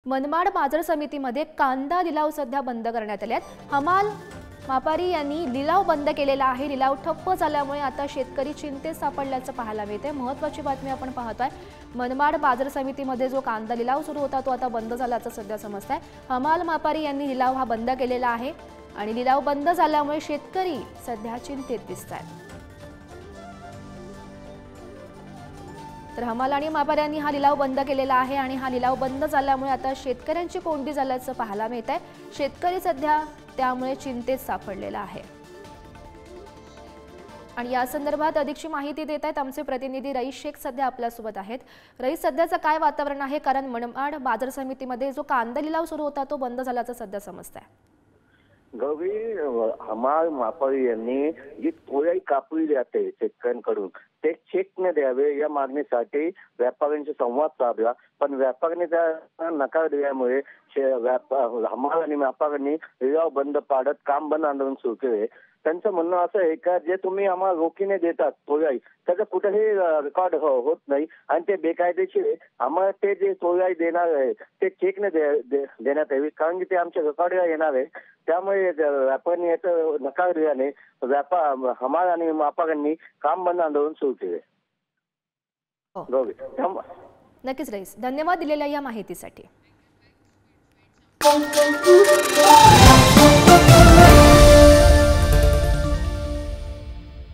मनमाड बाजार समितीमध्ये कांदा लिलाव सध्या बंद करण्यात आले आहेत। हमाल व्यापारी यांनी लिलाव बंद केलेला आहे। लिलाव ठप्प झाल्यामुळे आता शेतकरी चिंतेत सापडल्याचं पाहायला मिळते। महत्त्वाची बातमी आपण पाहतोय। मनमाड बाजार समितीमध्ये जो कांदा लिलाव सुरू होता तो आता बंद झाल्याचं सध्या समजतंय। हमाल व्यापारी यांनी लिलाव हा बंद केलेला आहे आणि लिलाव बंद झाल्यामुळे शेतकरी सध्या चिंतेत दिसतात। तर हमाल आणि व्यापाऱ्यांनी हा लिलाव बंद केलेला आहे आणि हा लिलाव बंद झाल्यामुळे आता शेतकऱ्यांची कोंडी झाल्याचं पाहायला मिळतंय। शेतकरी सध्या त्यामुळे चिंतेत सापडलेला आहे आणि या संदर्भात अधिकची माहिती देत आहेत आमचे प्रतिनिधी रईस शेख सध्या आपल्यासोबत आहेत। रईस, सध्याचं काय वातावरण आहे? कारण मनमाड बाजार समितीमध्ये जो कांदा लिलाव सुरू होता तो बंद झाल्याचं सध्या समजतंय। गौरी, हमाल व्यापारी यांनी जी तोलाई कापली जाते शेतकऱ्यांकडून ते चेकने द्यावे या मागणीसाठी व्यापाऱ्यांशी संवाद साधला, पण व्यापाऱ्यांनी त्या नकार दिल्यामुळे हमाल आणि व्यापाऱ्यांनी लिलाव बंद पाडत काम बंद आंदोलन सुरू केले। त्यांचं म्हणणं असं आहे का जे तुम्ही आम्हाला रोखीने देतात तोलाई त्याचं कुठेही रेकॉर्ड होत नाही आणि ते बेकायदेशीर आहे। आम्हाला ते जे तोलाई देणार आहे ते चेकने देण्यात यावी, कारण की ते आमच्या रेकॉर्डला येणार आहे। त्यामुळे व्यापाऱ्यांनी याचा नकार दिल्याने हमाल आणि व्यापाऱ्यांनी काम बंद आंदोलन सुरू केले। नक्कीच रईस, धन्यवाद दिलेल्या या माहितीसाठी।